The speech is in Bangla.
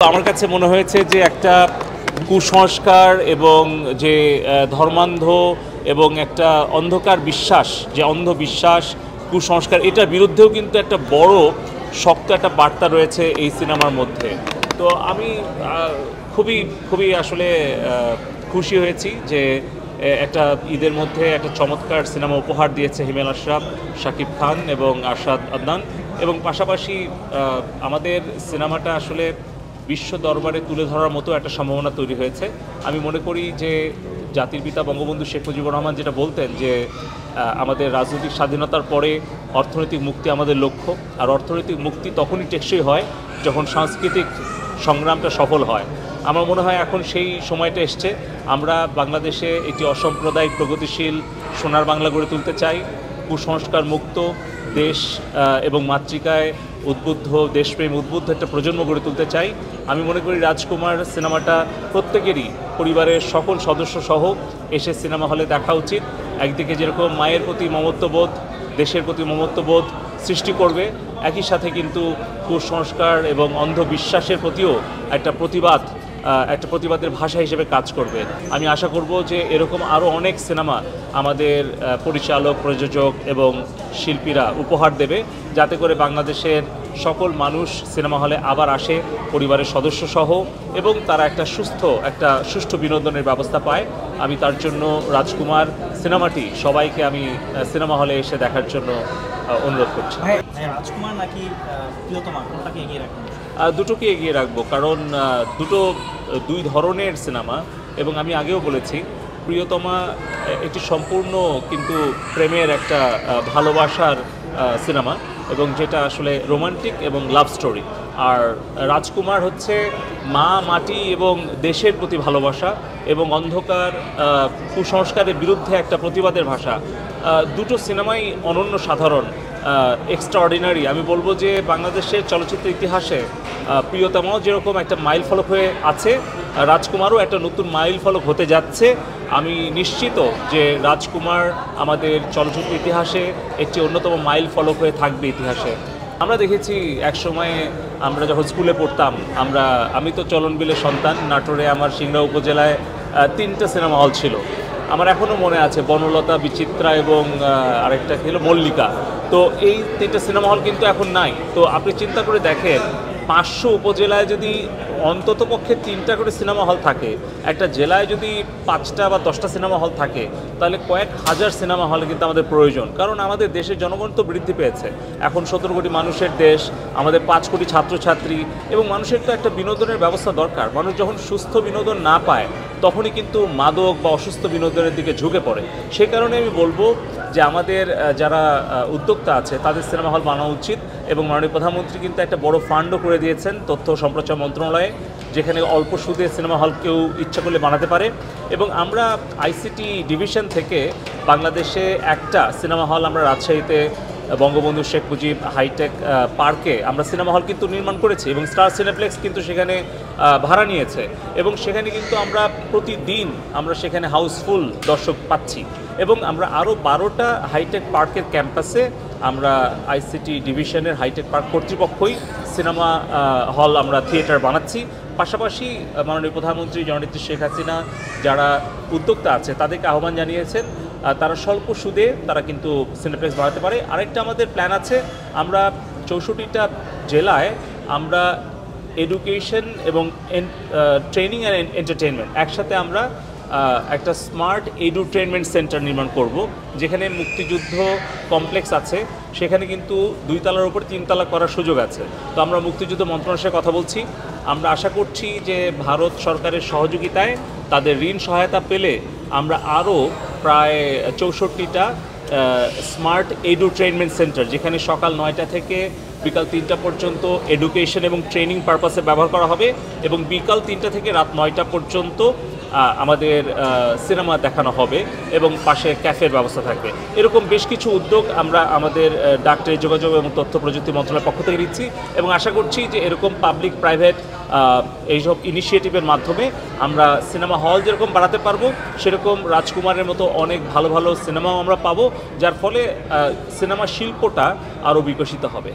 আমার কাছে মনে হয়েছে যে একটা কুসংস্কার এবং যে ধর্মান্ধ এবং একটা অন্ধকার বিশ্বাস, যে অন্ধবিশ্বাস কুসংস্কার, এটার বিরুদ্ধেও কিন্তু একটা বড় শক্ত একটা বার্তা রয়েছে এই সিনেমার মধ্যে। তো আমি খুবই খুবই আসলে খুশি হয়েছি যে একটা ঈদের মধ্যে একটা চমৎকার সিনেমা উপহার দিয়েছে হিমেল আশরাফ, শাকিব খান এবং আরশাদ আদনান। এবং পাশাপাশি আমাদের সিনেমাটা আসলে বিশ্ব দরবারে তুলে ধরার মতো একটা সম্ভাবনা তৈরি হয়েছে। আমি মনে করি যে জাতির পিতা বঙ্গবন্ধু শেখ মুজিবুর রহমান যেটা বলতেন যে আমাদের রাজনৈতিক স্বাধীনতার পরে অর্থনৈতিক মুক্তি আমাদের লক্ষ্য, আর অর্থনৈতিক মুক্তি তখনই টেকসই হয় যখন সাংস্কৃতিক সংগ্রামটা সফল হয়। আমার মনে হয় এখন সেই সময়টা এসছে। আমরা বাংলাদেশে একটি অসাম্প্রদায়িক প্রগতিশীল সোনার বাংলা গড়ে তুলতে চাই, কুসংস্কার মুক্ত দেশ এবং মাতৃকায় উদ্বুদ্ধ, দেশপ্রেম উদ্বুদ্ধ একটা প্রজন্ম গড়ে তুলতে চাই। আমি মনে করি রাজকুমার সিনেমাটা প্রত্যেকেরই পরিবারের সকল সদস্য সহ এসে সিনেমা হলে দেখা উচিত। একদিকে যেরকম মায়ের প্রতি মমত্ববোধ, দেশের প্রতি মমত্ববোধ সৃষ্টি করবে, একই সাথে কিন্তু কুসংস্কার এবং অন্ধবিশ্বাসের প্রতিও একটা প্রতিবাদের ভাষা হিসেবে কাজ করবে। আমি আশা করব যে এরকম আরও অনেক সিনেমা আমাদের পরিচালক, প্রযোজক এবং শিল্পীরা উপহার দেবে, যাতে করে বাংলাদেশের সকল মানুষ সিনেমা হলে আবার আসে পরিবারের সদস্য সহ, এবং তারা একটা সুষ্ঠু বিনোদনের ব্যবস্থা পায়। আমি তার জন্য রাজকুমার সিনেমাটি সবাইকে আমি সিনেমা হলে এসে দেখার জন্য অনুরোধ করছি। রাজকুমার নাকি প্রিয়তমা, কোনটাকে এগিয়ে রাখবেন? দুটোকে এগিয়ে রাখবো, কারণ দুই ধরনের সিনেমা। এবং আমি আগেও বলেছি, প্রিয়তমা একটি সম্পূর্ণ কিন্তু প্রেমের একটা ভালোবাসার সিনেমা, এবং যেটা আসলে রোমান্টিক এবং লাভ স্টোরি। আর রাজকুমার হচ্ছে মা, মাটি এবং দেশের প্রতি ভালোবাসা এবং অন্ধকার কুসংস্কারের বিরুদ্ধে একটা প্রতিবাদের ভাষা। দুটো সিনেমাই অনন্য, সাধারণ, এক্সট্রাঅর্ডিনারি। আমি বলবো যে বাংলাদেশের চলচ্চিত্র ইতিহাসে প্রিয়তমাও যেরকম একটা মাইল ফলক হয়ে আছে, রাজকুমারও একটা নতুন মাইল ফলক হতে যাচ্ছে। আমি নিশ্চিত যে রাজকুমার আমাদের চলচ্চিত্র ইতিহাসে একটি অন্যতম মাইল ফলক হয়ে থাকবে ইতিহাসে। আমরা দেখেছি এক সময়ে আমরা যখন স্কুলে পড়তাম, আমি তো চলনবিলের সন্তান। নাটোরে আমার সিংড়া উপজেলায় 3টে সিনেমা হল ছিল। আমার এখনও মনে আছে বনলতা, বিচিত্রা এবং আরেকটা ছিল মল্লিকা। তো এই 3টে সিনেমা হল কিন্তু এখন নাই। তো আপনি চিন্তা করে দেখেন, 500 উপজেলায় যদি অন্তত পক্ষে 3টা করে সিনেমা হল থাকে, একটা জেলায় যদি 5টা বা 10টা সিনেমা হল থাকে, তাহলে কয়েক হাজার সিনেমা হল কিন্তু আমাদের প্রয়োজন। কারণ আমাদের দেশের জনগণ তো বৃদ্ধি পেয়েছে, এখন 17 কোটি মানুষের দেশ, আমাদের 5 কোটি ছাত্রছাত্রী, এবং মানুষের তো একটা বিনোদনের ব্যবস্থা দরকার। মানুষ যখন সুস্থ বিনোদন না পায়, তখনই কিন্তু মাদক বা অসুস্থ বিনোদনের দিকে ঝুঁকে পড়ে। সে কারণে আমি বলবো যে আমাদের যারা উদ্যোক্তা আছে তাদের সিনেমা হল বানানো উচিত। এবং মাননীয় প্রধানমন্ত্রী কিন্তু একটা বড় ফান্ডও করে দিয়েছেন তথ্য সম্প্রচার মন্ত্রণালয়ে, যেখানে অল্প সুদে সিনেমা হল কেউ ইচ্ছা করলে বানাতে পারে। এবং আমরা আইসিটি ডিভিশন থেকে বাংলাদেশে একটা সিনেমা হল আমরা রাজশাহীতে বঙ্গবন্ধু শেখ মুজিব হাইটেক পার্কে আমরা সিনেমা হল কিন্তু নির্মাণ করেছি, এবং স্টার সিনেপ্লেক্স কিন্তু সেখানে ভাড়া নিয়েছে, এবং সেখানে কিন্তু আমরা প্রতিদিন সেখানে হাউসফুল দর্শক পাচ্ছি। এবং আমরা আরও 12টা হাইটেক পার্কের ক্যাম্পাসে আমরা আইসিটি ডিভিশনের হাইটেক পার্ক কর্তৃপক্ষই সিনেমা হল, আমরা থিয়েটার বানাচ্ছি। পাশাপাশি মাননীয় প্রধানমন্ত্রী জননেত্রী শেখ হাসিনা যারা উদ্যোক্তা আছে তাদেরকে আহ্বান জানিয়েছেন, তারা স্বল্প সুদে তারা কিন্তু সিনেপ্লেক্স বানাতে পারে। আরেকটা আমাদের প্ল্যান আছে, আমরা 64টা জেলায় আমরা এডুকেশন এবং ট্রেনিং অ্যান্ড এন্টারটেনমেন্ট একসাথে আমরা একটা স্মার্ট এডুটেনমেন্ট সেন্টার নির্মাণ করব, যেখানে মুক্তিযুদ্ধ কমপ্লেক্স আছে, সেখানে কিন্তু 2 তলার উপর 3 তলা করার সুযোগ আছে। তো আমরা মুক্তিযুদ্ধ মন্ত্রণালয়ের সাথে কথা বলছি। আমরা আশা করছি যে ভারত সরকারের সহযোগিতায় তাদের ঋণ সহায়তা পেলে আমরা আরও প্রায় 64টা স্মার্ট এডুটেনমেন্ট সেন্টার, যেখানে সকাল 9টা থেকে বিকাল 3টা পর্যন্ত এডুকেশন এবং ট্রেনিং পারপাসে ব্যবহার করা হবে, এবং বিকাল 3টা থেকে রাত 9টা পর্যন্ত আমাদের সিনেমা দেখানো হবে, এবং পাশে ক্যাফের ব্যবস্থা থাকবে। এরকম বেশ কিছু উদ্যোগ আমরা আমাদের ডাকটির যোগাযোগ এবং তথ্য প্রযুক্তি মন্ত্রণালয়ের পক্ষ থেকে নিচ্ছি, এবং আশা করছি যে এরকম পাবলিক প্রাইভেট এইসব ইনিশিয়েটিভের মাধ্যমে আমরা সিনেমা হল যেরকম বাড়াতে পারবো, সেরকম রাজকুমারের মতো অনেক ভালো ভালো সিনেমাও আমরা পাবো, যার ফলে সিনেমা শিল্পটা আরও বিকশিত হবে।